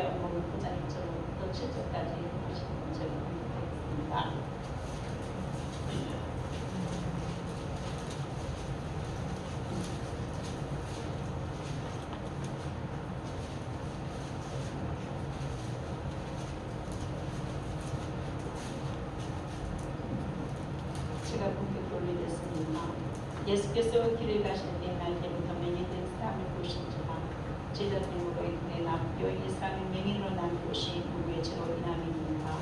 업무를 포장적으로 7절까지 하시는 제가 부탁드리겠습니다. 제가 본격 돌리겠습니다. 예수께서 길을 가실 때 날개로 더맨이 된 사람을 보신지라 제자 등으로 인해 남겨 이스라엘 맹인으로 난 곳이 누구의 죄로 인함이니까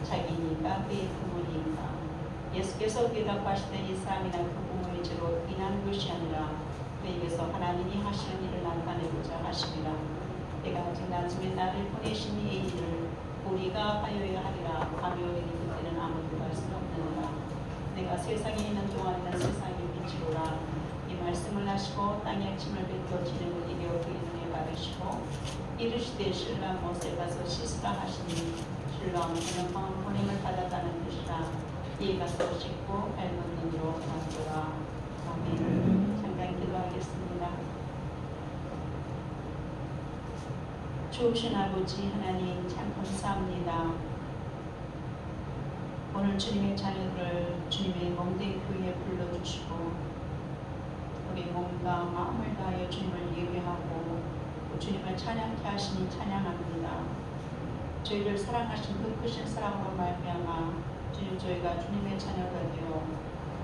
자기니까 그의 부모니까 예수께서 대답하시되 이 사람이나 그 부모의 죄로 인한 것이 아니라 그에게서 하나님이 하시는 일을 나타내고자 하심이라. 내가 아직 낮음에 나를 보내심이 이 일을 우리가 하여야 하리라 하며 이르니 그때는 아무도 할 수 없느니라. 내가 세상에 있는 동안에는 세상의 빛이로라. 이 말씀을 하시고 땅에 침을 뱉어 지름을 이겨 그의 눈에 바르시고 이르시되 신랑 못에 가서 씻으라 하시니 신랑 그는 방은 보냄을 받았다는 뜻이라. 이에 가서 씻고 밟은 눈으로 맞더라. 아멘. 잠깐 기도하겠습니다. 좋으신 아버지 하나님 참 감사합니다. 오늘 주님의 자녀들을 주님의 몸된 교회에 불러주시고 우리 몸과 마음을 다하여 주님을 예배하고 주님을 찬양케 하시니 찬양합니다. 저희를 사랑하신 그 크신 사랑으로 말미암아 주님 저희가 주님의 자녀가 되어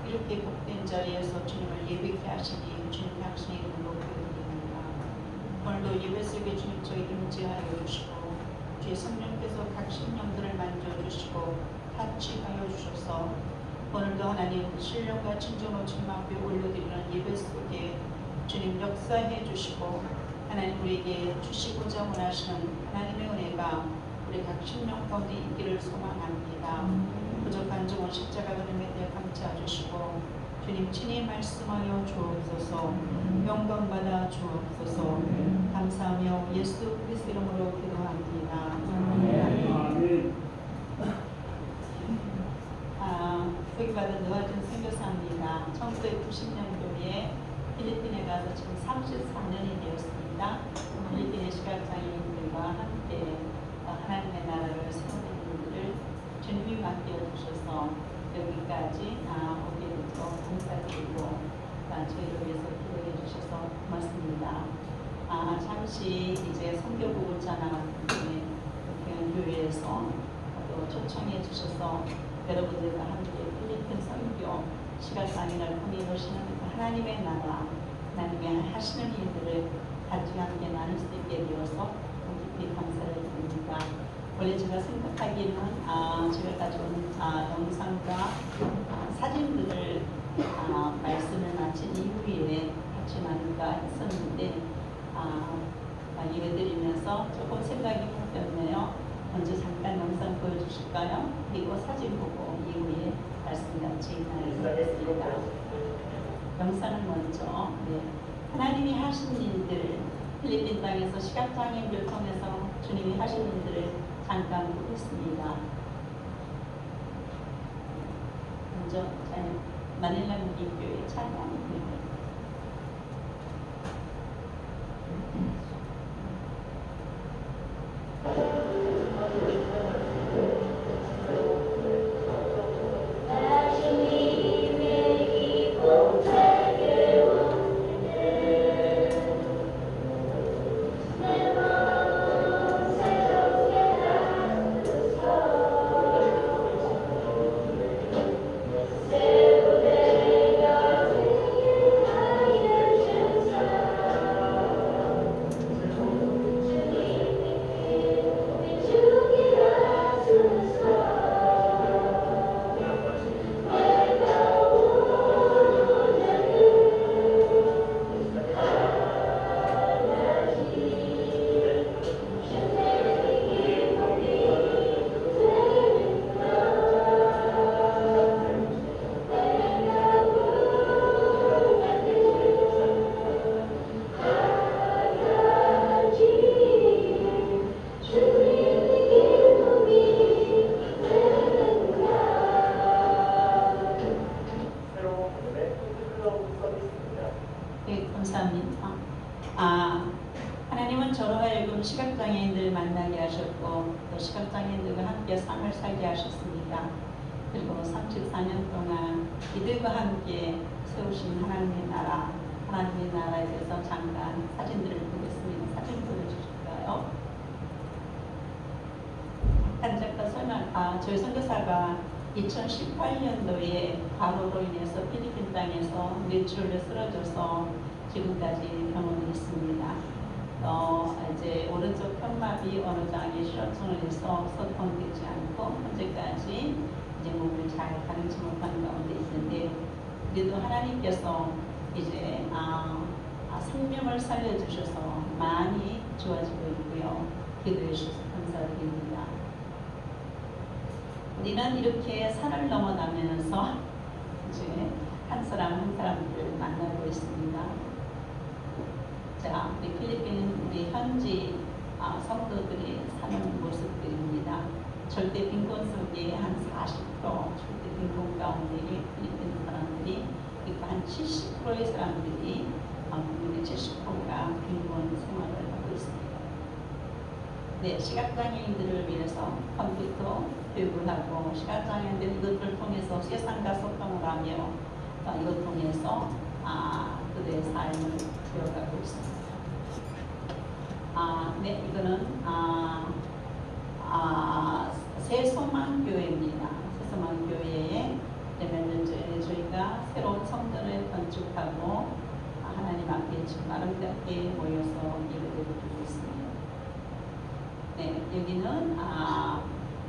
이렇게 복된 자리에서 주님을 예배케 하시니 주님 당신의 이름으로 기도드립니다. 오늘도 예배 속에 주님 저희를 임재하여 주시고 주의 성령께서 각 심령들을 만져주시고 타치하여 주셔서 오늘도 하나님 신령과 진정으로 주님 앞에 올려드리는 예배 속에 주님 역사해 주시고 하나님 우리에게 주시고자 원하시는 하나님의 은혜가 우리 각 심령 가운데 있기를 소망합니다. 부족한 종은 십자가 그림에 대해 감싸 주시고 주님 친히 말씀하여 주옵소서. 영광받아 주옵소서. 감사하며 예수 그리스도 이름으로 기도합니다. 아멘. 소개받은 노아준 선교사입니다. 1990년도에 필리핀에 가서 지금 34년이 되었습니다. 필리핀의 시각장애인들과 함께 하나님의 나라를 세우는 일들을 주님이 맡겨주셔서 여기까지 오게 되고 감사드리고 저희를 위해서 기도해 주셔서 고맙습니다. 잠시 이제 선교보고자 나갔는데 교회에서 또 초청해 주셔서 여러분들과 함께 필리핀 선교 시각장애인을 섬기시는 하나님의 나라, 하나님의 하시는 일들을 같이 함께 나눌 수 있게 되어서 깊이 감사를 드립니다. 원래 제가 생각하기에는 제가 가져온 영상과 사진들을 말씀을 마친 이후에 같이 나눌까 했었는데 예배드리면서 조금 생각이 바뀌었네요. 먼저 잠깐 영상 보여주실까요? 그리고 사진 보고 이후에 말씀 같이 나누겠습니다. 영상을 먼저 하나님이 하신 일들 필리핀 땅에서 시각장애인들 통해서 주님이 하신 일들을 잠깐 보겠습니다. 먼저 마닐라 무기교회 찬양입니다. 하나님은 저로 하여금 시각장애인들을 만나게 하셨고 또 시각장애인들과 함께 삶을 살게 하셨습니다. 그리고 34년 동안 이들과 함께 세우신 하나님의 나라에 대해서 잠깐 사진들을 보겠습니다. 사진 보여주실까요? 저희 선교사가 2018년도에 과로로 인해서 필리핀 땅에서 뇌출혈로 쓰러져서 지금까지 병원에 있습니다. 이제 오른쪽 편마비 어느 장에 실어증을 해서 소통되지 않고 현재까지 이제 몸을 잘 가르치 못하는 가운데 있는데 그래도 하나님께서 이제 생명을 살려주셔서 많이 좋아지고 있고요. 기도해 주셔서 감사드립니다. 우리는 이렇게 산을 넘어가면서 이제 한 사람들을 만나고 있습니다. 자, 우리 필리핀 우리 현지 성도들이 사는 모습들입니다. 절대 빈곤 속에 한 40% 절대 빈곤 가운데 필리핀 사람들이 있고 한 70%의 사람들이 국민의 70%가 빈곤 생활을 하고 있습니다. 네, 시각장애인들을 위해서 컴퓨터 교육을 하고 시각장애인들 이것을 통해서 세상과 소통을 하며 이것 통해서 그들의 삶을 되어가고 있습니다. 네, 이거는 새소망교회입니다. 새소망교회에 몇 년 전에 저희가 새로운 성전을 건축하고 하나님 앞에 지금 아름답게 모여서 예배를 드리고 있습니다. 네, 여기는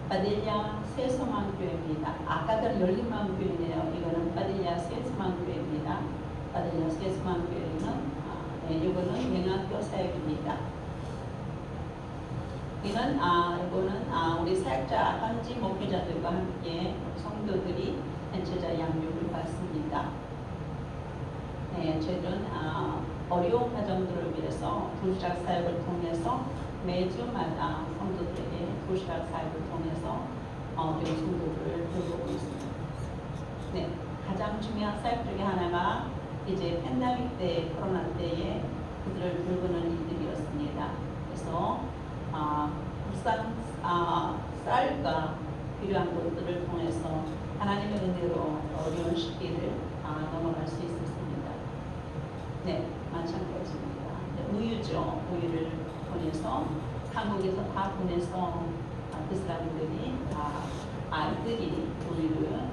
바딜야 새소망교회입니다. 아까는 열린마음교회네요. 이거는 바딜야 새소망교회입니다. 바딜야 새소망교회는 이거는 영학교 사역입니다. 이거는 우리 사역자 현지 목회자들과 함께 성도들이 전체자 양육을 받습니다. 네, 저희는 어려운 가정들을 위해서 도시락 사역을 통해서 매주마다 성도들에게 도시락 사역을 통해서 어려운 성도들을 돌보고 있습니다. 네, 가장 중요한 사역 중에 하나가 이제 팬데믹 때, 코로나 때에 그들을 돌보는 일들이었습니다. 그래서 국산 쌀과 필요한 것들을 통해서 하나님의 은혜로 어려운 시기를 넘어갈 수 있었습니다. 네, 마찬가지입니다. 우유죠. 우유를 보내서 한국에서 다 보내서 그 사람들이 아이들이 우유를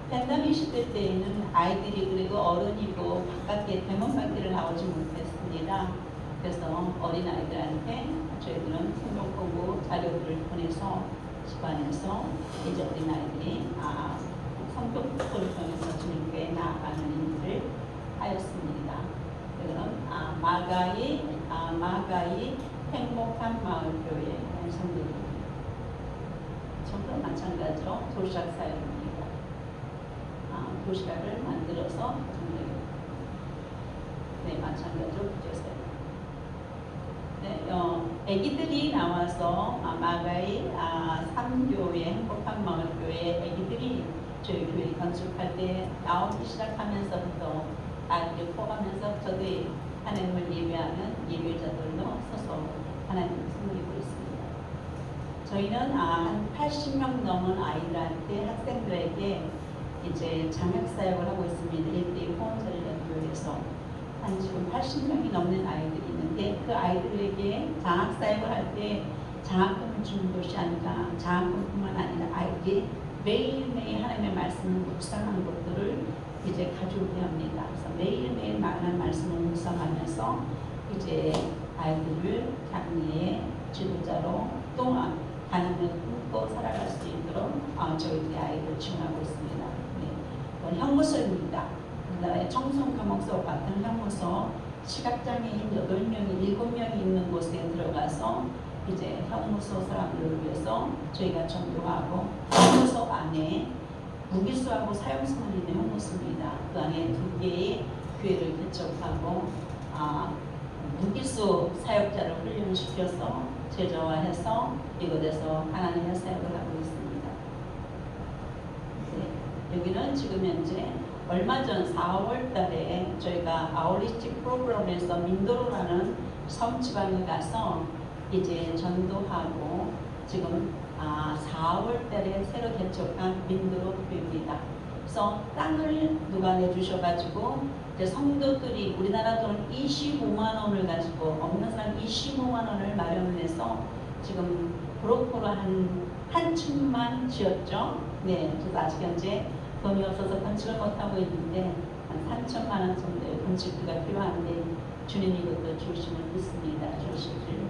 팬데믹 시대 때에는 아이들이 그리고 어른이고 바깥에 대문 밖에를 나오지 못했습니다. 그래서 어린 아이들한테 저희들은 성경 공부 자료들을 보내서 집안에서 이제 어린 아이들이 성경 공부를 통해서 주님께 나아가는 일을 하였습니다. 이거는 마가이 행복한 마을교회 성도들입니다. 전부 마찬가지로 도시락 사역입니다. 도시락을 만들어서 네, 마찬가지로 붙였어요. 네, 애기들이 나와서 마가이 3교회 행복한 마을교회 애기들이 저희 교회 건축할 때 나오기 시작하면서부터 아이들을 포함해서 저희 하나님을 예배하는 예배자들로 서서 하나님을 섬기고 있습니다. 저희는 한 80명 넘은 아이들한테 학생들에게 이제 장학사역을 하고 있습니다. 1대1 호원절연교회에서 한 지금 80명이 넘는 아이들이 있는데 그 아이들에게 장학사역을 할 때 장학금을 주는 것이 아니라 장학금뿐만 아니라 아이들이 매일매일 하나님의 말씀을 묵상하는 것들을 이제 가져오게 합니다. 그래서 매일매일 하나님의 말씀을 묵상하면서 이제 아이들을 장래의 지도자로 또한 하나님을 꿈꿔 살아갈 수 있도록 저희들이 아이들을 지원하고 있습니다. 형무소입니다. 우리나라의 청송교목소 같은 형무소 시각장애인 8명이 7명이 있는 곳에 들어가서 이제 형무소 사람들을 위해서 저희가 전도하고 형무소 안에 무기수하고 사용성을 있는 형무소입니다. 그 안에 2개의 교회를 개척하고 무기수 사역자를 훈련시켜서 제자화해서 이곳에서 하나님의 사역을 하고 있습니다. 여기는 지금 현재 얼마 전 4월 달에 저희가 아울리스틱 프로그램에서 민도로라는 섬 지방에 가서 이제 전도하고 지금 4월 달에 새로 개척한 민도로 교회입니다. 그래서 땅을 누가 내주셔가지고 이제 성도들이 우리나라 돈 25만 원을 가지고 없는 사람 25만 원을 마련해서 지금 브로커로 한 층만 지었죠. 네, 그래서 아직 현재 돈이 없어서 건축을 못하고 있는데 한 3천만 원 정도의 건축비가 필요한데 주님이 이것도 주심을 믿습니다. 주실 줄.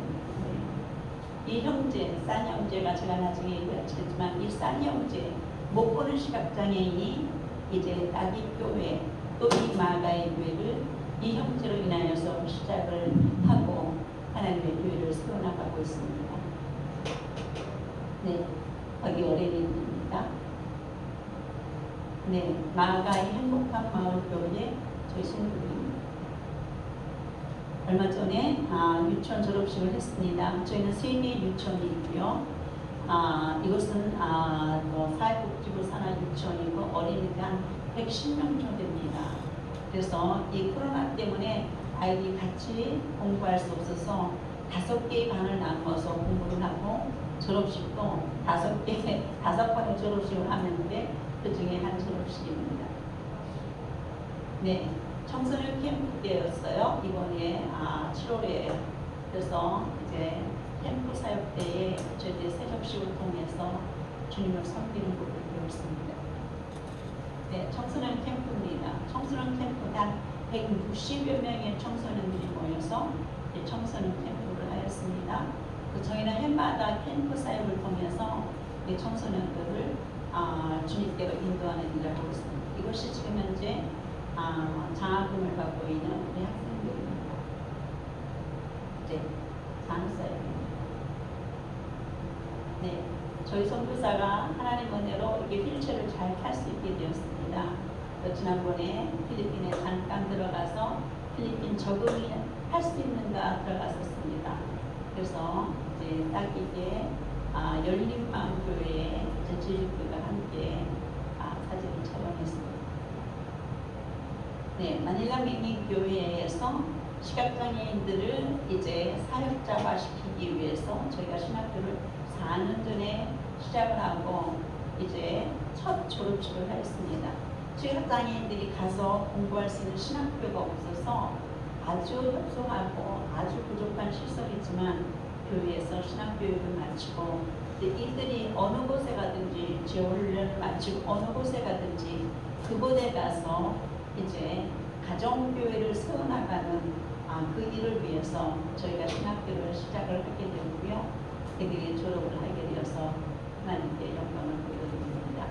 이 형제, 싼 형제가 제가 나중에 얘기하시겠지만 이 싼 형제, 못 보는 시각장애인이 이제 따기교회 또 이 마가의 교회를 이 형제로 인하여서 시작을 하고 하나님의 교회를 세워나가고 있습니다. 네, 거기 어린이입니다. 네, 마가의 행복한 마을 교회 저희 신부님 얼마 전에 유치원 졸업식을 했습니다. 저희는 3개의 유치원이 있고요. 이것은 사회복지부 산하 유치원이고 어린이가 한 110명 정도 됩니다. 그래서 이 코로나 때문에 아이들이 같이 공부할 수 없어서 5개의 반을 나누어서 공부를 하고 졸업식도 5번의 졸업식을 하는데 그 중에 한 졸업식입니다. 네, 청소년 캠프 때였어요. 이번에 7월에. 그래서 이제 캠프 사역 때에 저희들 새접식을 통해서 주님을 섬기는 것을 배웠습니다. 네, 청소년 캠프입니다. 청소년 캠프 한 160여 명의 청소년들이 모여서 청소년 캠프를 하였습니다. 저희는 해마다 캠프 사역을 통해서 청소년들을 주님께로 인도하는 일을 하고 있습니다. 이것이 지금 현재 장학금을 받고 있는 우리 학생들입니다. 이제 장사입니다. 네, 저희 선교사가 하나님 은혜로 이게 휠체어를 잘 탈 수 있게 되었습니다. 지난번에 필리핀에 잠깐 들어가서 필리핀 적응이 할 수 있는가 들어갔었습니다. 그래서 이제 딱 이게 열린마음교회에 제주교회가 함께 사진을 촬영했습니다. 네, 마닐라 민민교회에서 시각장애인들을 이제 사역자화 시키기 위해서 저희가 신학교를 4년 전에 시작을 하고 이제 첫 졸업식을 하였습니다. 시각장애인들이 가서 공부할 수 있는 신학교가 없어서 아주 협소하고 아주 부족한 시설이지만 교회에서 신학교육을 마치고 이들이 어느 곳에 가든지 재훈련을 마치고 어느 곳에 가든지 그곳에 가서 이제 가정교회를 세워나가는 그 일을 위해서 저희가 신학교를 시작을 하게 되었고요. 그들이 졸업을 하게 되어서 하나님께 영광을 돌려드립니다.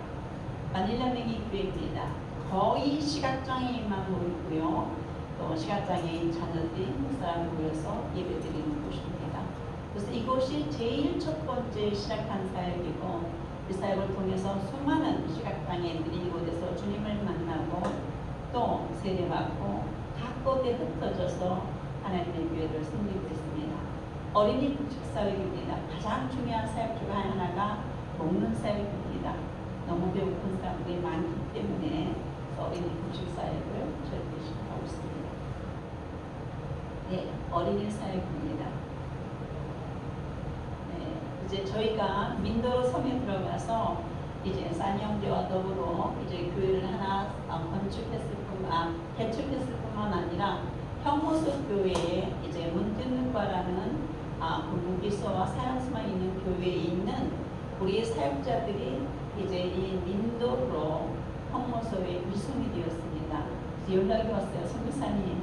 마닐라 맹이 교회입니다. 거의 시각장애인만 모이고요. 또 시각장애인 자녀들이 목사람 모여서 예배드리는 곳입니다. 그래서 이곳이 제일 첫 번째 시작한 사역이고 이 사역을 통해서 수많은 시각장애인들이 이곳에서 주님을 만나고 또 세례받고 각 곳에 흩어져서 하나님의 교회를 섬기고 있습니다. 어린이 북식 사역입니다. 가장 중요한 사역 중 하나가 먹는 사역입니다. 너무 배고픈 사람들이 많기 때문에 어린이 북식 사역을 저희들이 시작하고 있습니다. 네, 어린이 사역입니다. 네, 이제 저희가 민도로 섬에 들어가서 이제 싼형제와 더불어 이제 교회를 하나 개척했을 뿐만 아니라 형모소 교회에 이제 문뜬과라는 무기소와 사형수만 있는 교회에 있는 우리 사역자들이 이제 이 민도로 형모소에 위송이 되었습니다. 그래서 연락이 왔어요. 선교사님,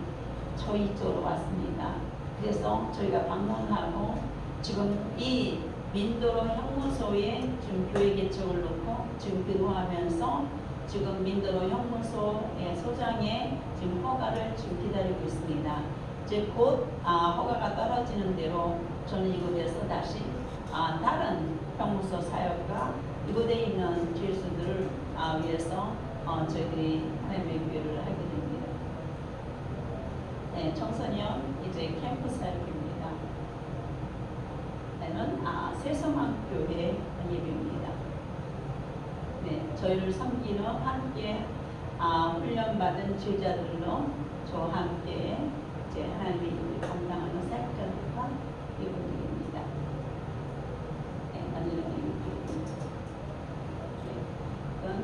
저희 이쪽으로 왔습니다. 그래서 저희가 방문하고 지금 이 민도로 형무소에 지금 교회 개척을 놓고 지금 기도하면서 지금 민도로 형무소의 소장의 지금 허가를 지금 기다리고 있습니다. 이제 곧 허가가 떨어지는 대로 저는 이곳에서 다시 다른 형무소 사역과 이곳에 있는 죄수들을 위해서 저희들이 하나님의 교회를 하게 됩니다. 네, 청소년 이제 캠프 사역입니다. 는 세소망교회 예배입니다. 네, 저희를 섬기는 함께 훈련받은 제자들로 저와 함께 이제 하나님의 일을 감당하는 사역자들과 이분들입니다.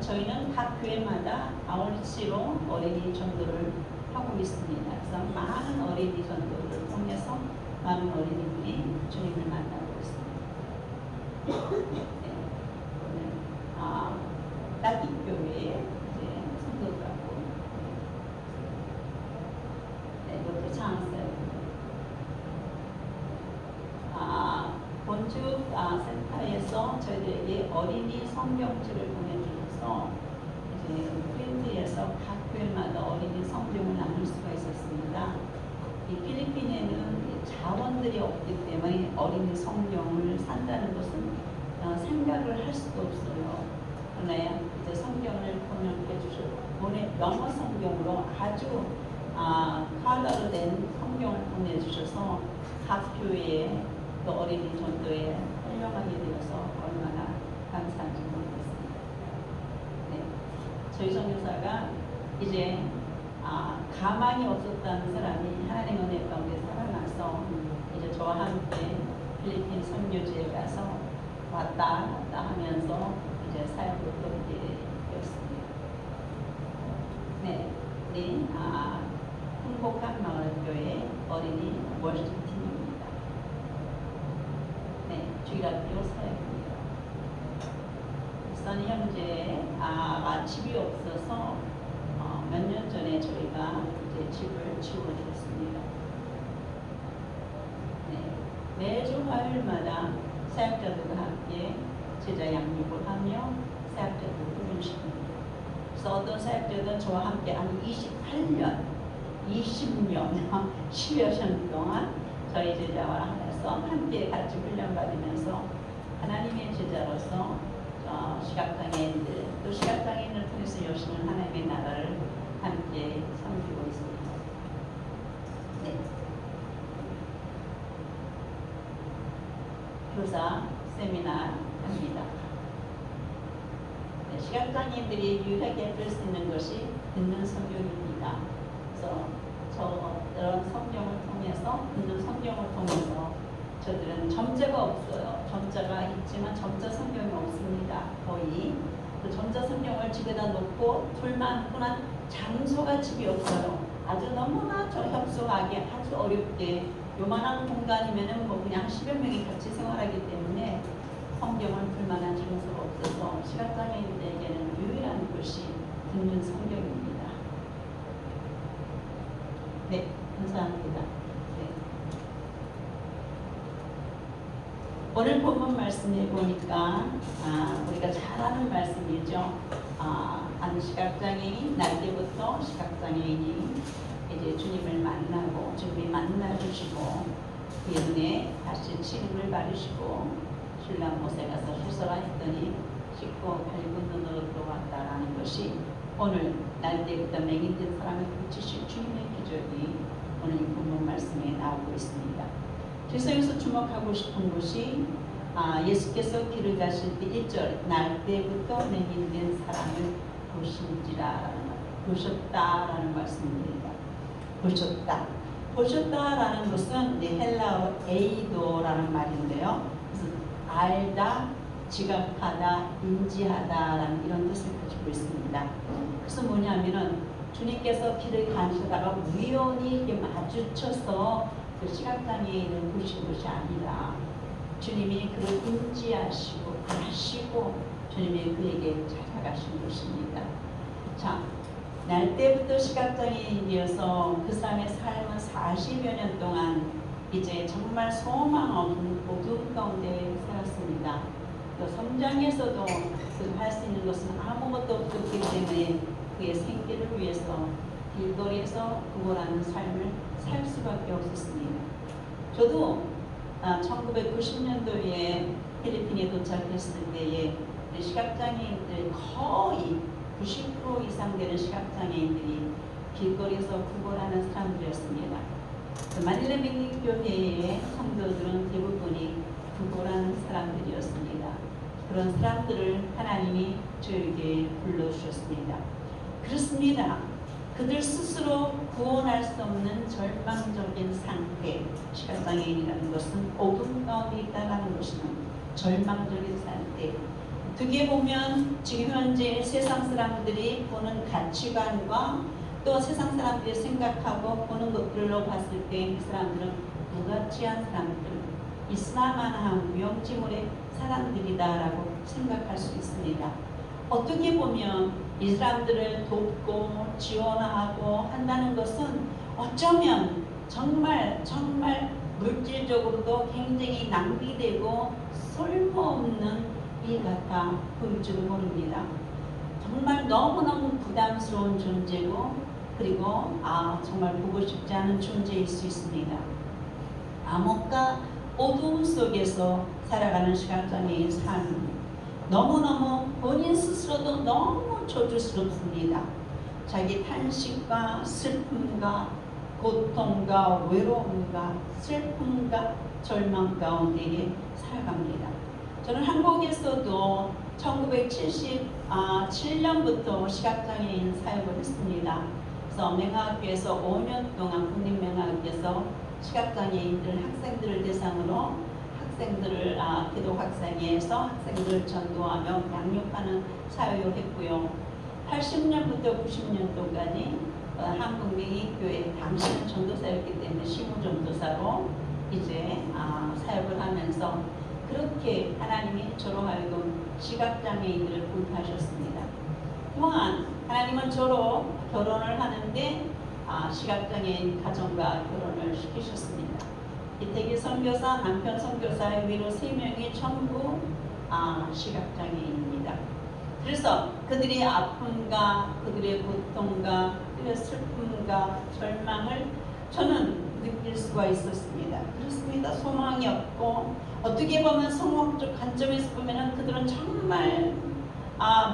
저희는 각 교회마다 아울치로 어린이 전도를 하고 있습니다. 그래서 많은 어린이 전도를 통해서 많은 어린이들이 주님을 만나고 있습니다. 오늘 따뜻교회에 성도들하고 이것도 장사입니다. 본주 센터에서 저희들에게 어린이 성경책을 보내주셔서 이제 프린트에서 각 교회마다 어린이 성경을 나눌 수가 있었습니다. 이 필리핀에는 자원들이 없기 때문에 어린이 성경을 산다는 것은 생각을 할 수도 없어요. 그러나 이제 성경을 번역해 주셔서 영어 성경으로 아주 컬러로 된 성경을 보내주셔서 각 교회에 또 어린이 전도에 활용하게 되어서 얼마나 감사한지 모르겠습니다. 네. 저희 선교사가 이제 가망이 없었다는 사람이 하나님 은혜 가운데 살아나서 이제 저와 함께 필리핀 선교지에 가서 왔다 갔다 하면서 이제 사역을 돕게 되었습니다. 네, 우리 행복한 마을교회 어린이 월드팀입니다. 네, 주일학교 사역입니다. 우선 현재 집이 없어서 몇 년 전에 저희가 이제 집을 지어드렸습니다. 네, 매주 화요일마다 사역자들과 함께 제자 양육을 하며 사역자들을 훈련시킵니다. 그래서 어떤 사역자들은 저와 함께 한 28년, 20년, 10여 년 동안 저희 제자와 함께 같이 훈련받으면서 하나님의 제자로서 시각장애인들, 또 시각장애인을 통해서 열심히 하나님의 나라를 함께 섬기고 있습니다. 네. 교사 세미나 합니다. 네, 시각장애인들이 유일하게 할 수 있는 것이 듣는 성경입니다. 그래서 저런 성경을 통해서 듣는 성경을 통해서 저들은 점자가 없어요. 점자가 있지만 점자 성경이 없습니다. 거의 그 점자 성경을 집에다 놓고 둘만 흔한 장소가 집이 없어요. 아주 너무나 협소하게 아주 어렵게 요만한 공간이면은 뭐 그냥 10여 명이 같이 생활하기 때문에 성경을 둘 만한 장소가 없어서 시각장애인들에게는 유일한 곳이 듣는 성경입니다. 네, 감사합니다. 네. 오늘 본문 말씀을 보니까 우리가 잘 아는 말씀이죠. 시각장애인 날 때부터 시각장애인이 이제 주님을 만나고 주님이 만나주시고 그의 눈에 다시 치림을 바르시고 신랑 못에 가서 해서라 했더니 씻고 밝은 눈으로 들어왔다라는 것이 오늘 날 때부터 맹인된 사람을 고치실 주님의 기적이 오늘 이 본문 말씀에 나오고 있습니다. 그래서 여기서 주목하고 싶은 것이 예수께서 길을 가실 때 1절 날 때부터 맹인된 사람을 보셨다라는 말씀입니다. 보셨다라는 것은 헬라어 에이도라는 말인데요. 그래서 알다, 지각하다, 인지하다라는 이런 뜻을 가지고 있습니다. 그래서 뭐냐면은 주님께서 길을 가시다가 우연히 이렇게 마주쳐서 그 시각장애인을 보신 것이 아니라 주님이 그를 인지하시고 아시고 주님이 그에게 찾아가신 것입니다. 자, 날 때부터 시각장애인이어서 그 사람의 삶은 40여 년 동안 이제 정말 소망 없는 어두움 가운데 살았습니다. 또 성장에서도 할 수 있는 것은 아무것도 없었기 때문에 그의 생계를 위해서 길거리에서 구걸하는 삶을 살 수밖에 없었습니다. 저도 1990년도에 필리핀에 도착했을 때에 시각장애인들 거의 90% 이상 되는 시각장애인들이 길거리에서 구걸하는 사람들이었습니다. 마닐라 맹인교회의 성도들은 대부분이 구걸하는 사람들이었습니다. 그런 사람들을 하나님이 저에게 불러주셨습니다. 그렇습니다. 그들 스스로 구원할 수 없는 절망적인 상태, 시각장애인이라는 것은 어둠 가운데 있다는 것은 절망적인 상태. 어떻게 보면 지금 현재 세상 사람들이 보는 가치관과 또 세상 사람들이 생각하고 보는 것들로 봤을 때 이 사람들은 무가치한 사람들, 이슬람한 명지물의 사람들이다라고 생각할 수 있습니다. 어떻게 보면 이 사람들을 돕고 지원하고 한다는 것은 어쩌면 정말 물질적으로도 굉장히 낭비되고 쓸모없는 일 같아 보일지도 모릅니다. 정말 너무너무 부담스러운 존재고 그리고 정말 보고 싶지 않은 존재일 수 있습니다. 암흑과 어두움 속에서 살아가는 시각장애인 삶, 너무너무 본인 스스로도 너무 조주스럽습니다. 자기 탄식과 슬픔과 고통과 외로움과 슬픔과 절망 가운데에 살아갑니다. 저는 한국에서도 1977년부터 시각장애인 사역을 했습니다. 그래서 맹학교에서 5년 동안 국립맹학교에서 시각장애인들 학생들을 대상으로 학생들을 기도 학생회에서 학생들을 전도하며 양육하는 사역을 했고요. 80년부터 90년도까지 한국맹의교회 당시는 전도사였기 때문에 시무전도사로 이제 사역을 하면서 그렇게 하나님이 저로 하여금 시각장애인들을 구입하셨습니다. 또한 하나님은 저로 결혼을 하는데 시각장애인 가정과 결혼을 시키셨습니다. 이태기 선교사, 남편 선교사의 위로 3명이 전부 시각장애인입니다. 그래서 그들의 아픔과 그들의 고통과 그들의 슬픔과 절망을 저는 느낄 수가 있었습니다. 그렇습니다. 소망이 없고 어떻게 보면 성공적 관점에서 보면 그들은 정말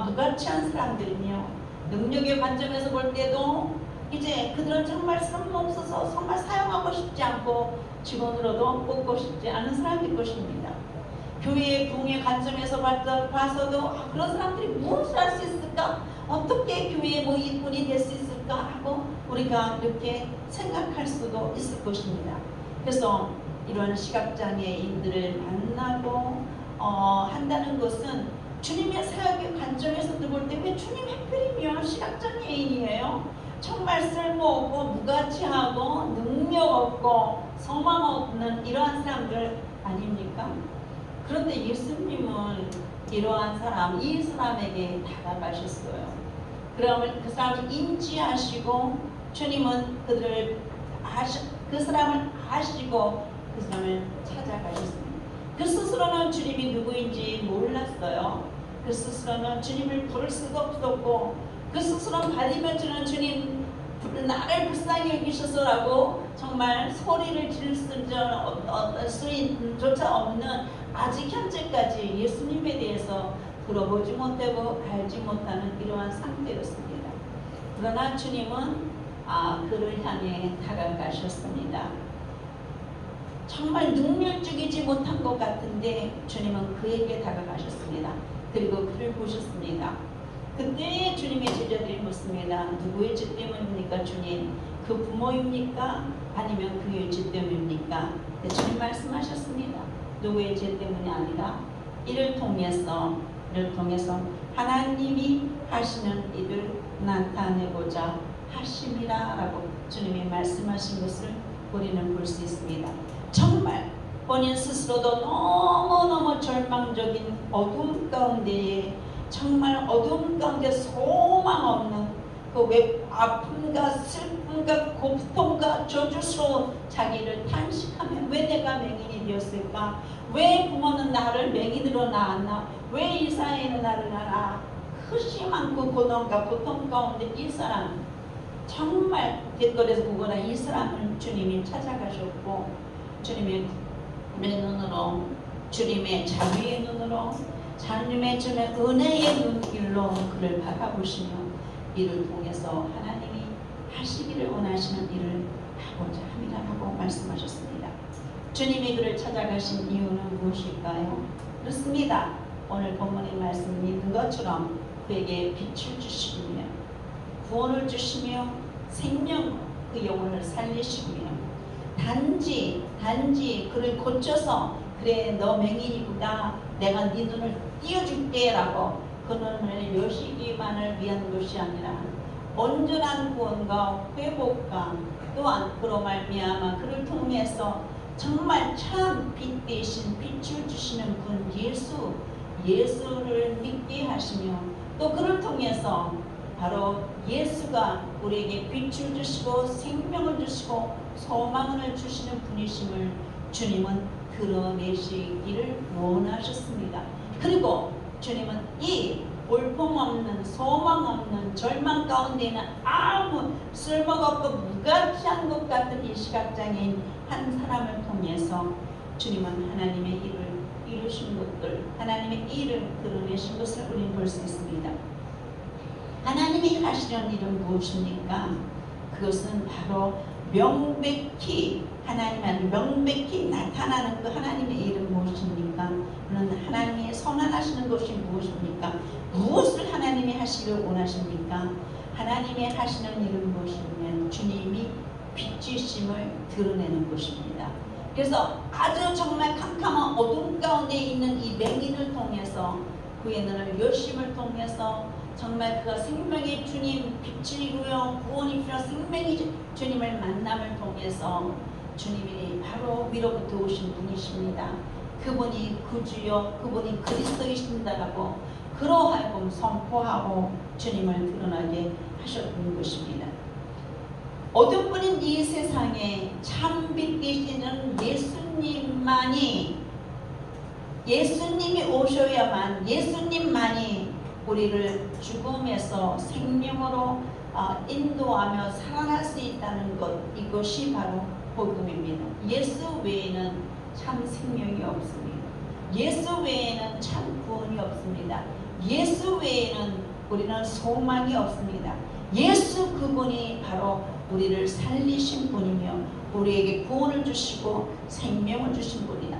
무가치한 사람들이며 능력의 관점에서 볼 때도 이제 그들은 정말 쓸모없어서 정말 사용하고 싶지 않고 직원으로도 뽑고 싶지 않은 사람일 것입니다. 교회의 부흥의 관점에서 봐서도 그런 사람들이 무엇을 할 수 있을까? 어떻게 교회의 일꾼이 될 수 있을까? 하고 우리가 이렇게 생각할 수도 있을 것입니다. 그래서 이런 시각장애인들을 만나고 한다는 것은 주님의 사역의 관점에서도 볼 때 왜 주님 하필이면 시각장애인이에요? 정말 쓸모없고 무가치하고 능력 없고 소망 없는 이러한 사람들 아닙니까? 그런데 예수님은 이러한 사람, 이 사람에게 다가가셨어요. 그러면 그 사람을 인지하시고 주님은 그 사람을 아시고 그 사람을 찾아가셨습니다. 그 스스로는 주님이 누구인지 몰랐어요. 그 스스로는 주님을 부를 수도 없었고 그 스스로는 받으면 주는 주님 나를 불쌍히 여기셔서라고 정말 소리를 지를 수조차 없는 아직 현재까지 예수님에 대해서 들어보지 못하고 알지 못하는 이러한 상태였습니다. 그러나 주님은 그를 향해 다가가셨습니다. 정말 능률적이지 못한 것 같은데 주님은 그에게 다가가셨습니다. 그리고 그를 보셨습니다. 그때 주님의 제자들이 묻습니다. 누구의 죄 때문입니까 주님? 그 부모입니까? 아니면 그의 죄 때문입니까? 주님 말씀하셨습니다. 누구의 죄 때문이 아니라 이를 통해서 하나님이 하시는 일을 나타내고자 하심이라 라고 주님이 말씀하신 것을 우리는 볼 수 있습니다. 정말 본인 스스로도 너무너무 절망적인 어둠 가운데에 정말 어둠 가운데 소망 없는 그 아픔과 슬픔과 고통과 저주스러운 자기를 탄식하며 왜 내가 맹인이 되었을까? 왜 부모는 나를 맹인으로 낳았나? 왜 이 사회는 나를 낳아? 크심한 그 고통과 고통 가운데 이 사람 정말 길거리에서 보거나 이 사람을 주님이 찾아가셨고 주님의 눈으로 주님의 자비의 눈으로 하나님의 주의 은혜의 눈길로 그를 바라보시며 이를 통해서 하나님이 하시기를 원하시는 일을 하고자 함이라고 말씀하셨습니다. 주님이 그를 찾아가신 이유는 무엇일까요? 그렇습니다. 오늘 본문의 말씀을 믿는 것처럼 그에게 빛을 주시며 구원을 주시며 생명 그 영혼을 살리시고요. 단지 그를 고쳐서 그래 너 맹인이구나 내가 네 눈을 띄워줄게 라고 그 눈을 여시기만을 위한 것이 아니라 온전한 구원과 회복과 또한 그로 말미암아 그를 통해서 정말 참 빛 대신 빛을 주시는 분 예수를 믿게 하시며 또 그를 통해서 바로 예수가 우리에게 빛을 주시고 생명을 주시고 소망을 주시는 분이심을 주님은 드러내시기를 원하셨습니다. 그리고 주님은 이 볼품없는 소망없는 절망 가운데는 아무 쓸모가 없고 무가치한 것 같은 이 시각장애인 한 사람을 통해서 주님은 하나님의 일을 이루신 것들, 하나님의 일을 드러내신 것을 우리는 볼 수 있습니다. 하나님이 하시는 일은 무엇입니까? 그것은 바로 명백히 하나님 명백히 나타나는 그 하나님의 일은 무엇입니까? 그는 하나님이 선언하시는 것이 무엇입니까? 무엇을 하나님이 하시길 원하십니까? 하나님이 하시는 일은 무엇이냐면 주님이 빛이심을 드러내는 것입니다. 그래서 아주 정말 캄캄한 어둠 가운데 있는 이 맹인을 통해서 그의 눈을 여심을 통해서 정말 그가 생명의 주님 빛이고요 구원이 필요한 생명의 주님을 만남을 통해서 주님이 바로 위로부터 오신 분이십니다. 그분이 구주요 그분이 그리스도이신다라고 그러하여금 선포하고 주님을 드러나게 하셨던 것입니다. 어떤 분인 이 세상에 참빛 되시는 예수님이 오셔야만 예수님만이 우리를 죽음에서 생명으로 인도하며 살아날 수 있다는 것 이것이 바로 복음입니다. 예수 외에는 참 생명이 없습니다. 예수 외에는 참 구원이 없습니다. 예수 외에는 우리는 소망이 없습니다. 예수 그분이 바로 우리를 살리신 분이며 우리에게 구원을 주시고 생명을 주신 분이다.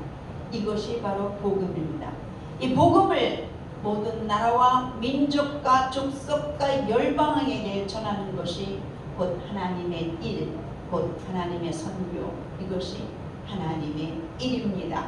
이것이 바로 복음입니다. 이 복음을 모든 나라와 민족과 족속과 열방에게 전하는 것이 곧 하나님의 일, 곧 하나님의 선교, 이것이 하나님의 일입니다.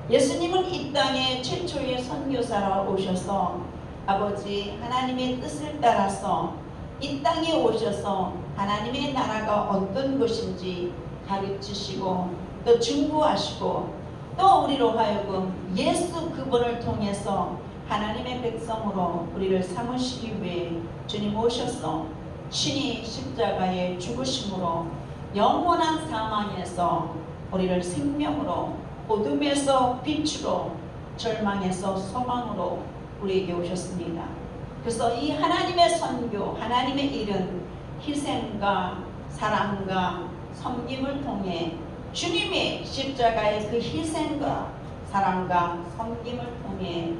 예수님은 이 땅에 최초의 선교사로 오셔서 아버지 하나님의 뜻을 따라서 이 땅에 오셔서 하나님의 나라가 어떤 것인지 가르치시고 또 증거하시고 또 우리로 하여금 예수 그분을 통해서 하나님의 백성으로 우리를 삼으시기 위해 주님 오셔서 친히 십자가에 죽으심으로 영원한 사망에서 우리를 생명으로 어둠에서 빛으로 절망에서 소망으로 우리에게 오셨습니다. 그래서 이 하나님의 선교, 하나님의 일은 희생과 사랑과 섬김을 통해 주님의 십자가의 그 희생과 사랑과 섬김을 통해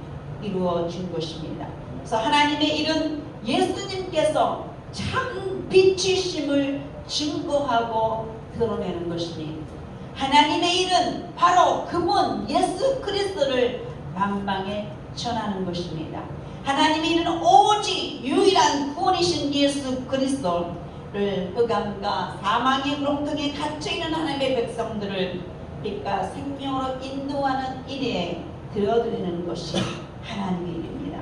이루어진 것입니다. 그래서 하나님의 일은 예수님께서 참 빛이심을 증거하고 드러내는 것입니다. 하나님의 일은 바로 그분 예수 그리스도를 만방에 전하는 것입니다. 하나님의 일은 오직 유일한 구원이신 예수 그리스도를 흑암과 사망의 구렁텅이에 갇혀있는 하나님의 백성들을 빛과 생명으로 인도하는 일에 드려드리는 것이 하나님의 일입니다.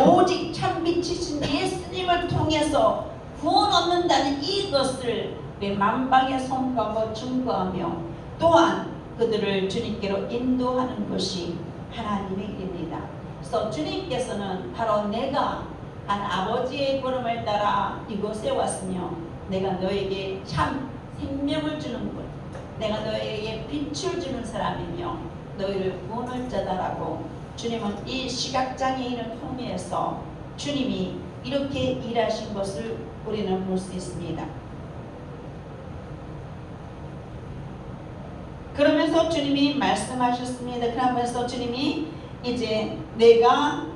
오직 참빛이신 예수님을 통해서 구원 얻는다는 이것을 내 만방에 선포하고 증거하며 또한 그들을 주님께로 인도하는 것이 하나님의 일입니다. 그래서 주님께서는 바로 내가 한 아버지의 걸음을 따라 이곳에 왔으며 내가 너에게 참 생명을 주는 분, 내가 너에게 빛을 주는 사람이며 너희를 구원할 자다라고 주님은 이 시각장애인을 통해서 주님이 이렇게 일하신 것을 우리는 볼 수 있습니다. 그러면서 주님이 말씀하셨습니다. 그러면서 주님이 이제 내가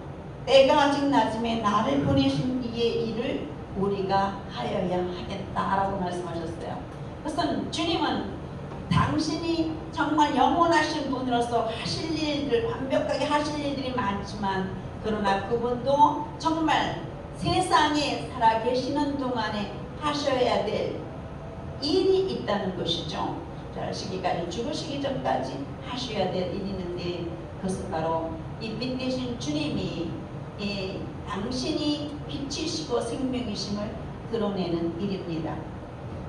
때가 아직 낮음에 나를 보내신 이의 일을 우리가 하여야 하겠다라고 말씀하셨어요. 그래서 주님은 당신이 정말 영원하신 분으로서 하실 일들 완벽하게 하실 일들이 많지만 그러나 그분도 정말 세상에 살아 계시는 동안에 하셔야 될 일이 있다는 것이죠. 자시기까지 죽으시기 전까지 하셔야 될 일이 있는데 그것은 바로 이 빛 대신 주님이 당신이 빛이시고 생명이심을 드러내는 일입니다.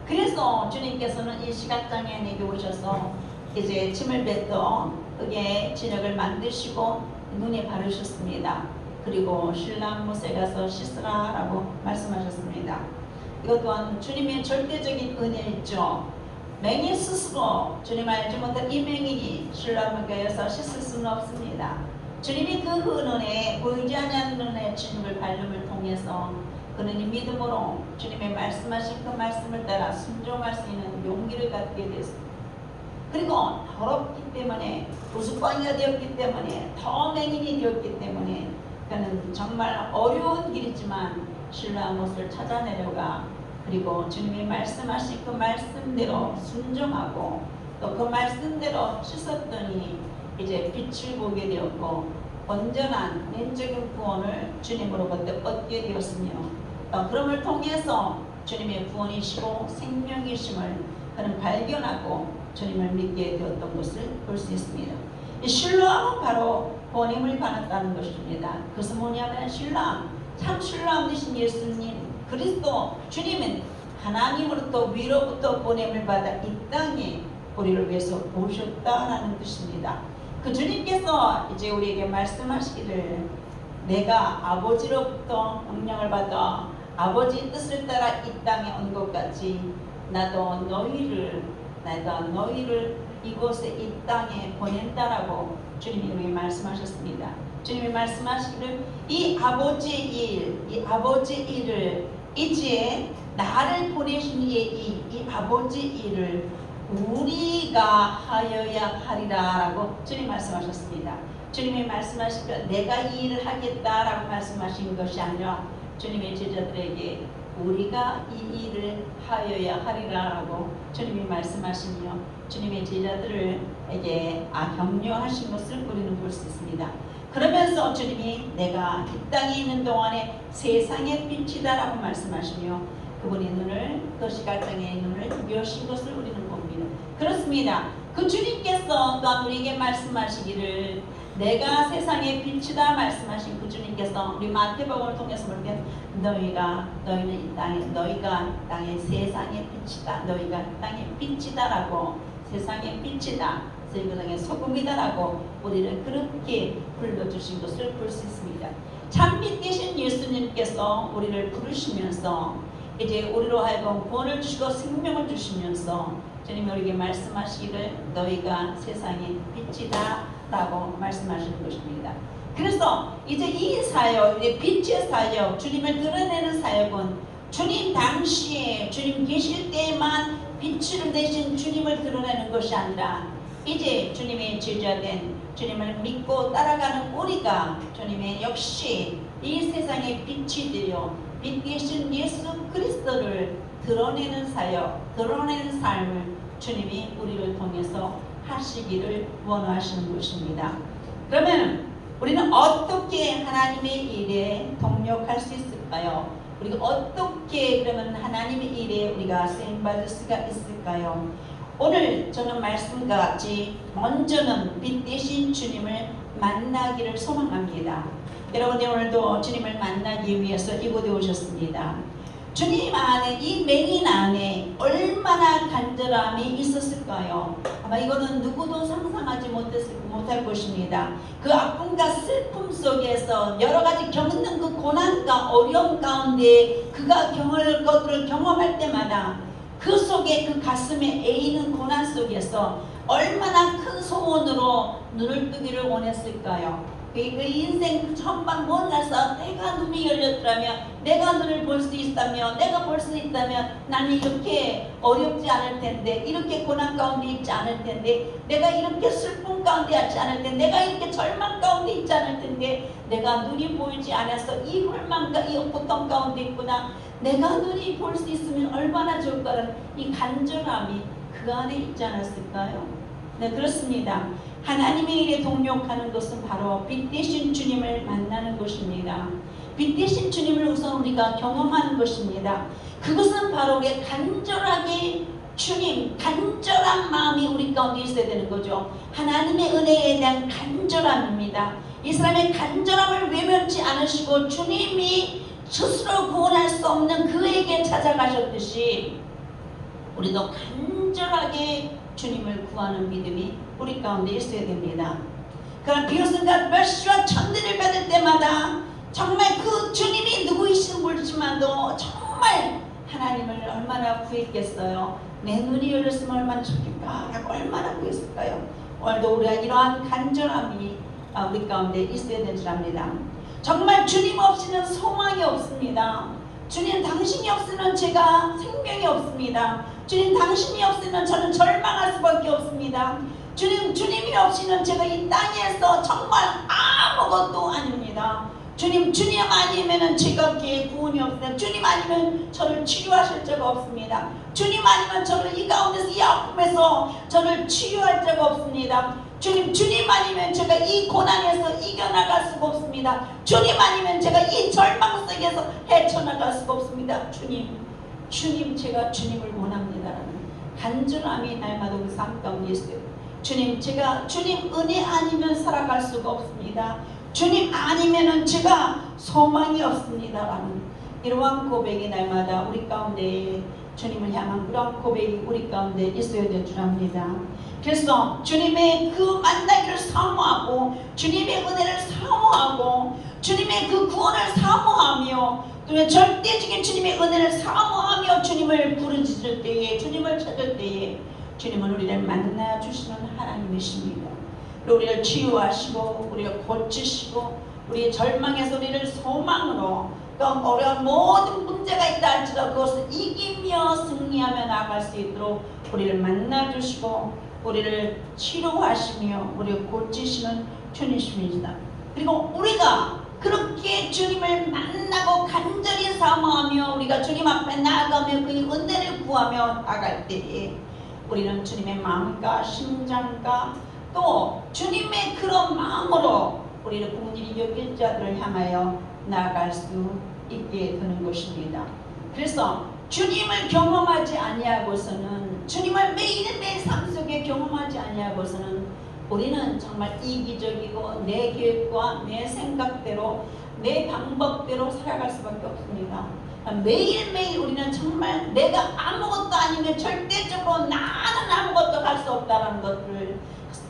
그래서 주님께서는 이 시간장에 내게 오셔서 이제 침을 뱉어 흙에 진흙을 만드시고 눈에 바르셨습니다. 그리고 신랑 못에 가서 씻으라 라고 말씀하셨습니다. 이것 또한 주님의 절대적인 은혜였죠. 맹인 스스로 주님 알지 못한 이 맹인이 신랑에게 가서 씻을 수는 없습니다. 주님이 그 은혜에 보이지 않는 은혜의 진흙을 밟음을 통해서 그는 이 믿음으로 주님의 말씀하신 그 말씀을 따라 순종할 수 있는 용기를 갖게 됐습니다. 그리고 더럽기 때문에 우스꽝이가 되었기 때문에 더 맹인이 되었기 때문에 그는 정말 어려운 길이지만 신랑의 못을 찾아내려가 그리고 주님이 말씀하신 그 말씀대로 순종하고 또 그 말씀대로 씻었더니 이제 빛을 보게 되었고 온전한 내적인 구원을 주님으로부터 얻게 되었으며 그럼을 통해서 주님의 구원이시고 생명이심을 그는 발견하고 주님을 믿게 되었던 것을 볼 수 있습니다. 이 신랑은 바로 보냄을 받았다는 것입니다. 그것은 뭐냐면 신랑, 참 신랑 되신 예수님 그리스도 주님은 하나님으로부터 위로부터 보냄을 받아 이 땅에 우리를 위해서 오셨다라는 뜻입니다. 그 주님께서 이제 우리에게 말씀하시기를 내가 아버지로부터 명령을 받아 아버지의 뜻을 따라 이 땅에 온 것 같이 나도 너희를 이곳에 이 땅에 보낸다라고 주님이 우리에게 말씀하셨습니다. 주님이 말씀하시기를 이 아버지의 일을 이제 나를 보내신 이 아버지 일을 우리가 하여야 하리라라고 주님 말씀하셨습니다. 주님이 말씀하시기를 내가 이 일을 하겠다라고 말씀하신 것이 아니라 주님의 제자들에게 우리가 이 일을 하여야 하리라라고 주님이 말씀하시며 주님의 제자들에게 격려하신 것을 우리는 볼 수 있습니다. 그러면서 주님이 내가 이 땅에 있는 동안에 세상의 빛이다라고 말씀하시며 그분의 눈을 그 시각장애의 눈을 여신 것을 우리는 봅니다. 그렇습니다. 그 주님께서 또한 우리에게 말씀하시기를 내가 세상의 빛이다 말씀하신 그 주님께서 우리 마태복음을 통해서 보면 너희는 이 땅의 세상의 빛이다. 너희가 땅의 빛이다라고 세상의 빛이다. 세상의 소금이다라고 우리를 그렇게 불러주신 것을 볼 수 있습니다. 참빛 되신 예수님께서 우리를 부르시면서 이제 우리로 하여금 구원을 주시고 생명을 주시면서 주님이 우리에게 말씀하시기를 너희가 세상의 빛이다 라고 말씀하시는 것입니다. 그래서 이제 이 사역, 빛의 사역, 주님을 드러내는 사역은 주님 당시에 주님 계실 때만 빛을 대신 주님을 드러내는 것이 아니라 이제 주님의 제자된 주님을 믿고 따라가는 우리가 주님의 역시 이 세상의 빛이 되어 빛 대신 예수 그리스도를 드러내는 사역, 드러내는 삶을 주님이 우리를 통해서 하시기를 원하시는 것입니다. 그러면 우리는 어떻게 하나님의 일에 동력할 수 있을까요? 우리가 어떻게 그러면 하나님의 일에 우리가 쓰임받을 수가 있을까요? 오늘 저는 말씀과 같이 먼저는 빛 대신 주님을 만나기를 소망합니다. 여러분이 오늘도 주님을 만나기 위해서 이곳에 오셨습니다. 주님 안에 이 맹인 안에 얼마나 간절함이 있었을까요? 아마 이거는 누구도 상상하지 못할 것입니다. 그 아픔과 슬픔 속에서 여러 가지 겪는 그 고난과 어려움 가운데 그가 것들을 경험할 때마다 그 속에 그 가슴에 애이는 고난 속에서 얼마나 큰 소원으로 눈을 뜨기를 원했을까요? 그 인생 전반 몰라서 내가 눈이 열렸더라면 내가 눈을 볼 수 있다면 내가 볼 수 있다면 나는 이렇게 어렵지 않을 텐데 이렇게 고난 가운데 있지 않을 텐데 내가 이렇게 슬픔 가운데 있지 않을 텐데 내가 이렇게 절망 가운데 있지 않을 텐데 내가 눈이 보이지 않아서 이 홀망과 이 고통 가운데 있구나 내가 눈이 볼 수 있으면 얼마나 좋을까라는 이 간절함이 그 안에 있지 않았을까요? 네, 그렇습니다. 하나님의 일에 동력하는 것은 바로 빛 대신 주님을 만나는 것입니다. 빛 대신 주님을 우선 우리가 경험하는 것입니다. 그것은 바로 우리 간절하게 주님, 간절한 마음이 우리 가운데 있어야 되는 거죠. 하나님의 은혜에 대한 간절함입니다. 이 사람의 간절함을 외면치 않으시고 주님이 스스로 구원할 수 없는 그에게 찾아가셨듯이 우리도 간절하게 주님을 구하는 믿음이 우리 가운데 있어야 됩니다. 그럼 비로소가 멸시와 천대를 받을 때마다 정말 그 주님이 누구이신 모르지만도 정말 하나님을 얼마나 구했겠어요. 내 눈이 열렸으면 얼마나 좋겠까 라고 얼마나 구했을까요? 오늘도 우리가 이러한 간절함이 우리 가운데 있어야 되는 줄 압니다. 정말 주님 없이는 소망이 없습니다. 주님 당신이 없으면 제가 생명이 없습니다. 주님 당신이 없으면 저는 절망할 수밖에 없습니다. 주님이 없이는 제가 이 땅에서 정말 아무것도 아닙니다. 주님 아니면은 제가 구원이 없습니다. 주님 아니면 저를 치료하실 자가 없습니다. 주님 아니면 저를 이 가운데서 이 아픔에서 저를 치유할 자가 없습니다. 주님 아니면 제가 이 고난에서 이겨나갈 수가 없습니다. 주님 아니면 제가 이 절망 속에서 헤쳐나갈 수가 없습니다. 주님 제가 주님을 원합니다라는 간절함이 날마다 우리 삶 가운데 있어요. 주님 은혜 아니면 살아갈 수가 없습니다. 주님 아니면은 제가 소망이 없습니다라는 이러한 고백이 날마다 우리 가운데 주님을 향한 그런 고백이 우리 가운데 있어야 될 줄 압니다. 그래서 주님의 그 만나기를 사모하고 주님의 은혜를 사모하고 주님의 그 구원을 사모하며 또 절대적인 주님의 은혜를 사모하며 주님을 부르짖을 때에 주님을 찾을 때에 주님은 우리를 만나 주시는 하나님이십니다. 우리를 치유하시고 우리를 고치시고 우리의 절망에서 우리를 소망으로 또 어려운 모든 문제가 있다 할지라도 그것을 이기며 승리하며 나아갈 수 있도록 우리를 만나주시고 우리를 치료하시며 우리를 고치시는 주님이십니다. 그리고 우리가 그렇게 주님을 만나고 간절히 사모하며 우리가 주님 앞에 나아가며 그의 은혜를 구하며 나갈 때에 우리는 주님의 마음과 심장과 또 주님의 그런 마음으로 우리를 긍휼히 여길 자들을 향하여 나아갈 수 있게 되는 것입니다. 그래서 주님을 경험하지 아니하고서는 주님을 매일매일 삶 속에 경험하지 아니하고서는 우리는 정말 이기적이고 내 계획과 내 생각대로 내 방법대로 살아갈 수밖에 없습니다. 매일매일 우리는 정말 내가 아무것도 아니면 절대적으로 나는 아무것도 할 수 없다는 것을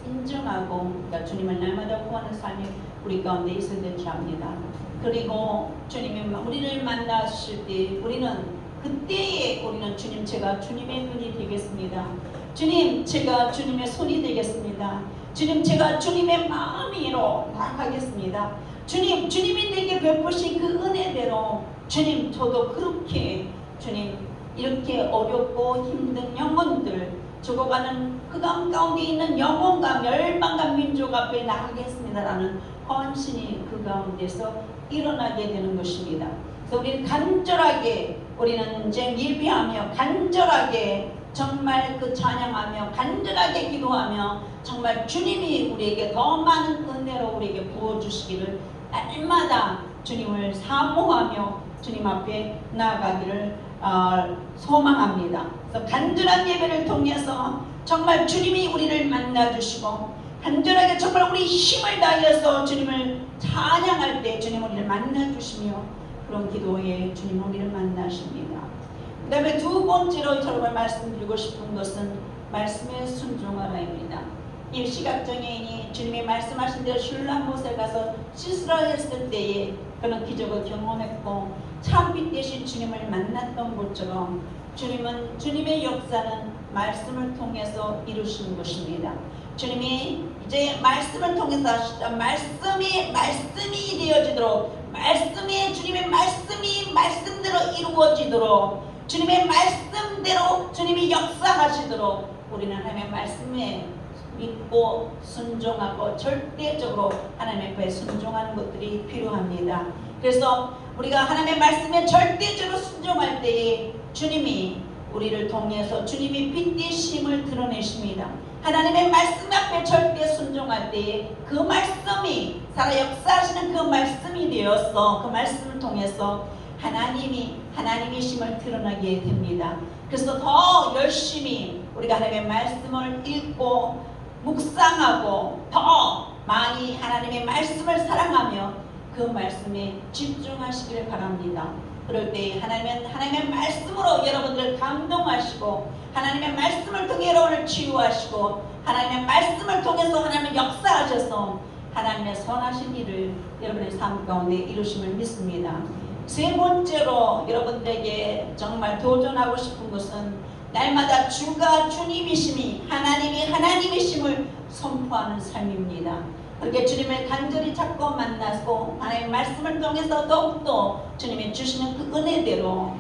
인정하고 그러니까 주님을 날마다 구하는 삶이 우리 가운데 있어야 되지 합니다. 그리고 주님이 우리를 만나실 때 우리는 그때에 우리는 주님 제가 주님의 눈이 되겠습니다. 주님 제가 주님의 손이 되겠습니다. 주님 제가 주님의 마음으로 나아가겠습니다. 주님이 내게 베푸신 그 은혜대로 주님 저도 그렇게 주님 이렇게 어렵고 힘든 영혼들 죽어가는 그 가운데 있는 영혼과 멸망과 민족 앞에 나가겠습니다라는 헌신이 그 가운데서 일어나게 되는 것입니다. 그래서 우리는 간절하게 우리는 이제 예배하며 간절하게 정말 그 찬양하며 간절하게 기도하며 정말 주님이 우리에게 더 많은 은혜로 우리에게 부어주시기를 날마다 주님을 사모하며 주님 앞에 나아가기를 소망합니다. 그래서 간절한 예배를 통해서 정말 주님이 우리를 만나주시고 간절하게 정말 우리 힘을 다해서 주님을 찬양할 때 주님 우리를 만나주시며 그런 기도에 주님 우리를 만나십니다. 그 다음에 두 번째로 여러분 말씀드리고 싶은 것은 말씀에 순종하라입니다. 이 시각장애인이 주님이 말씀하신 대로 슐람못에 가서 시스라 했을 때에 그런 기적을 경험했고 참빛 대신 주님을 만났던 것처럼 주님은 주님의 역사는 말씀을 통해서 이루시는 것입니다. 주님이 이제 말씀을 통해서 하시다 말씀이 되어지도록 말씀이 주님의 말씀이 말씀대로 이루어지도록 주님의 말씀대로 주님이 역사하시도록 우리는 하나님의 말씀에 믿고 순종하고 절대적으로 하나님 앞에 순종하는 것들이 필요합니다. 그래서 우리가 하나님의 말씀에 절대적으로 순종할 때에 주님이 우리를 통해서 주님이 빛 되심을 드러내십니다. 하나님의 말씀 앞에 절대 순종할 때에 그 말씀이 살아 역사하시는 그 말씀이 되어서 그 말씀을 통해서 하나님이심을 드러나게 됩니다. 그래서 더 열심히 우리가 하나님의 말씀을 읽고 묵상하고 더 많이 하나님의 말씀을 사랑하며 그 말씀에 집중하시길 바랍니다. 그럴 때 하나님의 말씀으로 여러분들 감동하시고 하나님의 말씀을 통해 여러분을 치유하시고 하나님의 말씀을 통해서 하나님의 역사하셔서 하나님의 선하신 일을 여러분의 삶 가운데 이루심을 믿습니다. 세 번째로 여러분들에게 정말 도전하고 싶은 것은 날마다 주가 주님이심이 하나님이심을 선포하는 삶입니다. 그렇게 주님을 간절히 찾고 만나고 하나님의 말씀을 통해서 더욱더 주님이 주시는 그 은혜대로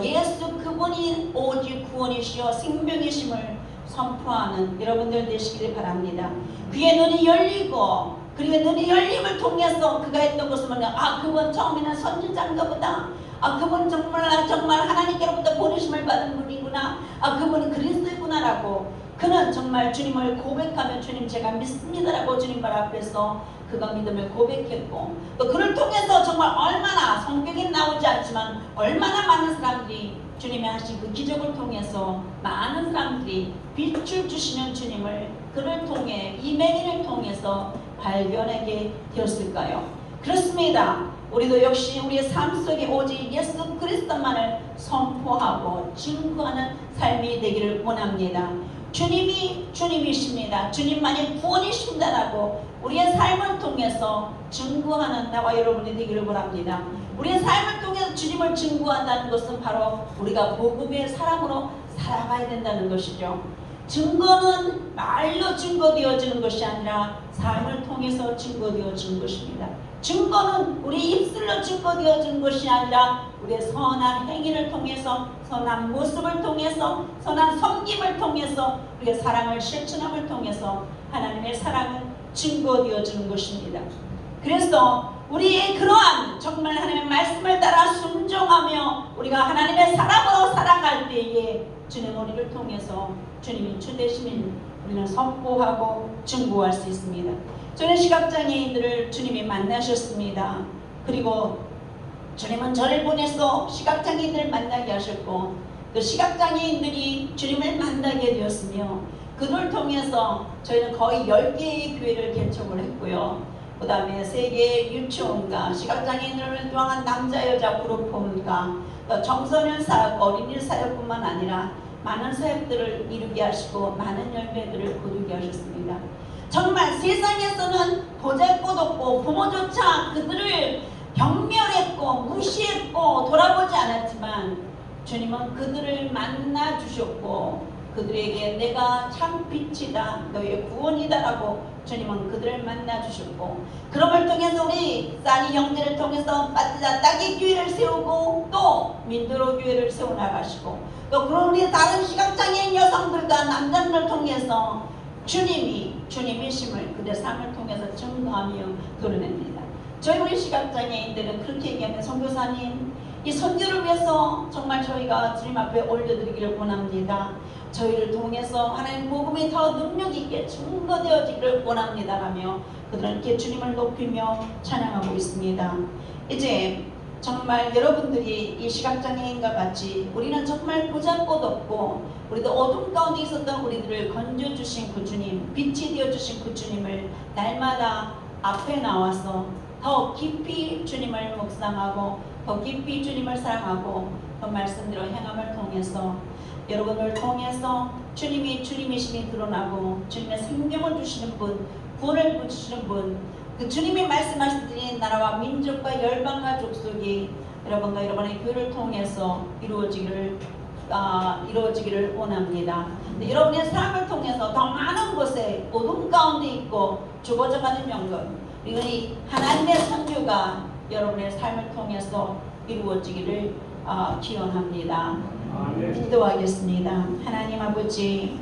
예수 그분이 오직 구원이시여 생명이심을 선포하는 여러분들 되시기를 바랍니다. 그의 눈이 열리고 그리고 눈이 열림을 통해서 그가 했던 것을 보면 그분 처음에는 선지자인가 보다. 그분 정말 하나님께로부터 보내심을 받은 분이구나. 그분은 그리스도이구나라고 그는 정말 주님을 고백하며 주님 제가 믿습니다라고 주님 발 앞에서 그가 믿음을 고백했고 또 그를 통해서 정말 얼마나 성경에 나오지 않지만 얼마나 많은 사람들이 주님이 하신 그 기적을 통해서 많은 사람들이 빛을 주시는 주님을 그를 통해 이메일을 통해서 발견하게 되었을까요? 그렇습니다. 우리도 역시 우리의 삶 속에 오직 예수 그리스도만을 선포하고 증거하는 삶이 되기를 원합니다. 주님이 주님이십니다. 주님만이 구원이십니다라고 우리의 삶을 통해서 증거하는 나와 여러분이 되기를 원합니다. 우리의 삶을 통해서 주님을 증거한다는 것은 바로 우리가 복음의 사람으로 살아가야 된다는 것이죠. 증거는 말로 증거되어지는 것이 아니라 삶을 통해서 증거되어지는 것입니다. 증거는 우리 입술로 증거되어지는 것이 아니라 우리의 선한 행위를 통해서 선한 모습을 통해서 선한 섬김을 통해서 우리의 사랑을 실천함을 통해서 하나님의 사랑은 증거되어지는 것입니다. 그래서 우리의 그러한 정말 하나님의 말씀을 따라 순종하며 우리가 하나님의 사람으로 살아갈 때에 주님 우리를 통해서 주님이 주 되심을 우리는 선포하고 증거할 수 있습니다. 저는 시각장애인들을 주님이 만나셨습니다. 그리고 주님은 저를 보내서 시각장애인들을 만나게 하셨고 그 시각장애인들이 주님을 만나게 되었으며 그들을 통해서 저희는 거의 10개의 교회를 개척을 했고요. 그 다음에 3개의 유치원과 시각장애인들을 위한 남자 여자 그룹홈과 청소년 사역, 어린이 사역뿐만 아니라 많은 사역들을 이루게 하시고 많은 열매들을 거두게 하셨습니다. 정말 세상에서는 보잘것없고 부모조차 그들을 경멸했고 무시했고 돌아보지 않았지만 주님은 그들을 만나 주셨고 그들에게 내가 참 빛이다 너의 구원이다 라고 주님은 그들을 만나 주셨고 그럼을 통해서 우리 쌀이 영계를 통해서 딱이 교회를 세우고 또 민들어 교회를 세워나가시고 또 그런 우리 다른 시각장애인 여성들과 남자들을 통해서 주님이심을 그들의 삶을 통해서 증거하며 드러냅니다. 저희 우리 시각장애인들은 그렇게 얘기하면 선교사님 이 선교를 위해서 정말 저희가 주님 앞에 올려드리기를 원합니다. 저희를 통해서 하나님 복음이 더 능력있게 증거되어지기를 원합니다라며 그들은 이렇게 주님을 높이며 찬양하고 있습니다. 이제 정말 여러분들이 이 시각장애인과 같이 우리는 정말 보잘것없고 우리도 어둠 가운데 있었던 우리들을 건져주신 그 주님, 빛이 되어주신 그 주님을 날마다 앞에 나와서 더 깊이 주님을 묵상하고 더 깊이 주님을 사랑하고 그 말씀대로 행함을 통해서 여러분을 통해서 주님이 주님이심이 드러나고 주님의 생명을 주시는 분, 구원을 주시는 분, 그 주님이 말씀하시더니 나라와 민족과 열방과 족속이 여러분과 여러분의 교회를 통해서 이루어지기를 원합니다. 여러분의 삶을 통해서 더 많은 곳에 어둠 가운데 있고 죽어져가는 영혼, 이 하나님의 선교가 여러분의 삶을 통해서 이루어지기를 기원합니다. 기도하겠습니다. 하나님 아버지,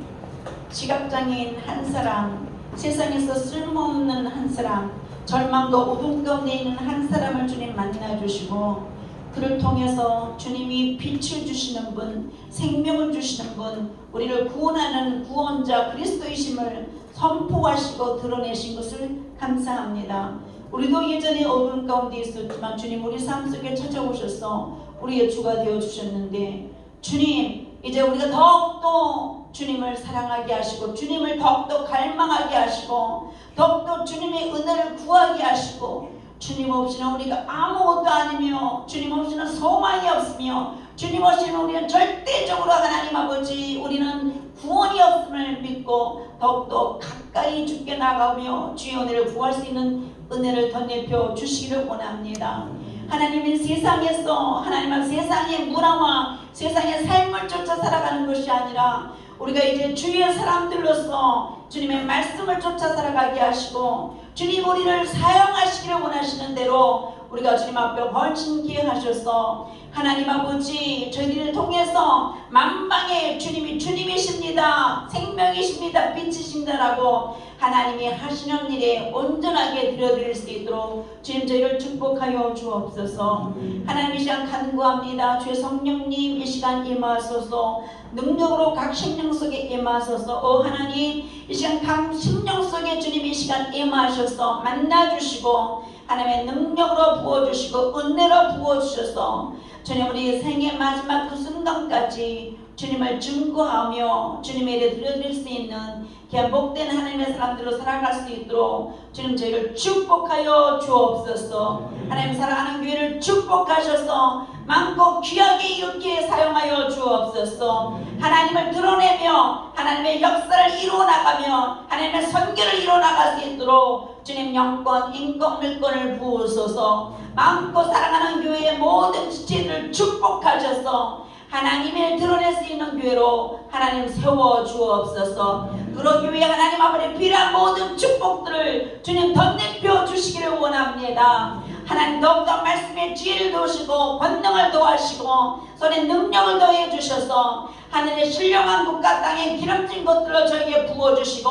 시각장애인 한 사람, 세상에서 쓸모없는 한 사람, 절망과 어둠 가운데 있는 한 사람을 주님 만나주시고 그를 통해서 주님이 빛을 주시는 분, 생명을 주시는 분, 우리를 구원하는 구원자 그리스도이심을 선포하시고 드러내신 것을 감사합니다. 우리도 예전에 어려운 가운데 있었지만 주님 우리 삶 속에 찾아오셔서 우리의 주가 되어주셨는데, 주님 이제 우리가 더욱더 주님을 사랑하게 하시고 주님을 더욱더 갈망하게 하시고 더욱더 주님의 은혜를 구하게 하시고, 주님 없이는 우리가 아무것도 아니며 주님 없이는 소망이 없으며 주님 없이는 우리는 절대적으로 하나님 아버지 우리는 구원이 없음을 믿고 더욱더 가까이 주께 나가며 주의 은혜를 구할 수 있는 은혜를 덧입혀 주시기를 원합니다. 하나님은 세상에서 하나님은 세상의 문화와 세상의 삶을 쫓아 살아가는 것이 아니라 우리가 이제 주의 사람들로서 주님의 말씀을 쫓아 살아가게 하시고 주님 우리를 사용하시기를 원하시는 대로 우리가 주님 앞에 헌신케 하셔서 하나님 아버지 저희들을 통해서 만방의 주님이 주님이십니다, 생명이십니다, 빛이십니다라고 하나님이 하시는 일에 온전하게 드려드릴 수 있도록 주님 저희를 축복하여 주옵소서. 하나님 이 시간 간구합니다. 주의 성령님 이 시간 임하소서. 능력으로 각 심령 속에 임하소서. 하나님 이 시간 각 심령 속에 주님 이 시간 임하셔서 만나주시고 하나님의 능력으로 부어주시고 은혜로 부어주셔서 주님 우리 생애 마지막 그 순간까지 주님을 증거하며 주님의 일에 드려드릴 수 있는 복된 하나님의 사람들로 살아갈 수 있도록 주님 저희를 축복하여 주옵소서. 하나님 사랑하는 교회를 축복하셔서 많고 귀하게 이렇게 사용하여 주옵소서. 하나님을 드러내며 하나님의 역사를 이루어나가며 하나님의 선교를 이루어나갈 수 있도록 주님 영권, 인권, 물권을 부으소서. 많고 사랑하는 교회의 모든 지체들을 축복하셔서 하나님을 드러낼 수 있는 교회로 하나님 세워 주옵소서. 그런 교회에 하나님 아버지 필요한 모든 축복들을 주님 덧내려 주시기를 원합니다. 하나님 더욱더 말씀의 지혜를 도우시고 권능을 도하시고 손에 능력을 더해 주셔서 하늘의 신령한 국가 땅에 기름진 것들로 저에게 부어주시고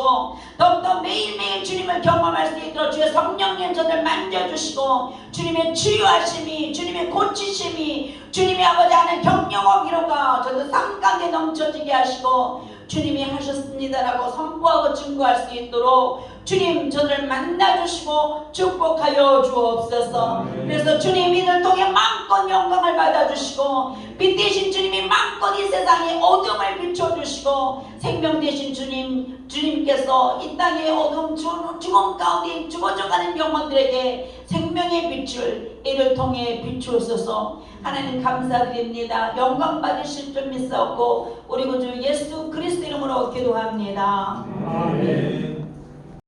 더욱더 매일매일 주님을 경험할 수 있도록 주의 성령님 저들 만져주시고 주님의 치유하심이 주님의 고치심이 주님의 아버지 하는 경영과 위로가 저들 삶 가운데 넘쳐지게 하시고 주님이 하셨습니다라고 선포하고 증거할 수 있도록 주님 저들을 만나주시고 축복하여 주옵소서. 그래서 주님 이들 통해 마음껏 영광을 받아주시고 빛 대신 주님이 마음껏 이 세상에 어둠을 비춰주시고 생명 대신 주님께서 이 땅의 어둠 죽음 가운데 죽어져가는 영혼들에게 생명의 빛을 이를 통해 비추소서. 하나님 감사드립니다. 영광 받으실 줄 믿사옵고 우리 구주 예수 그리스도 이름으로 기도합니다. 아멘.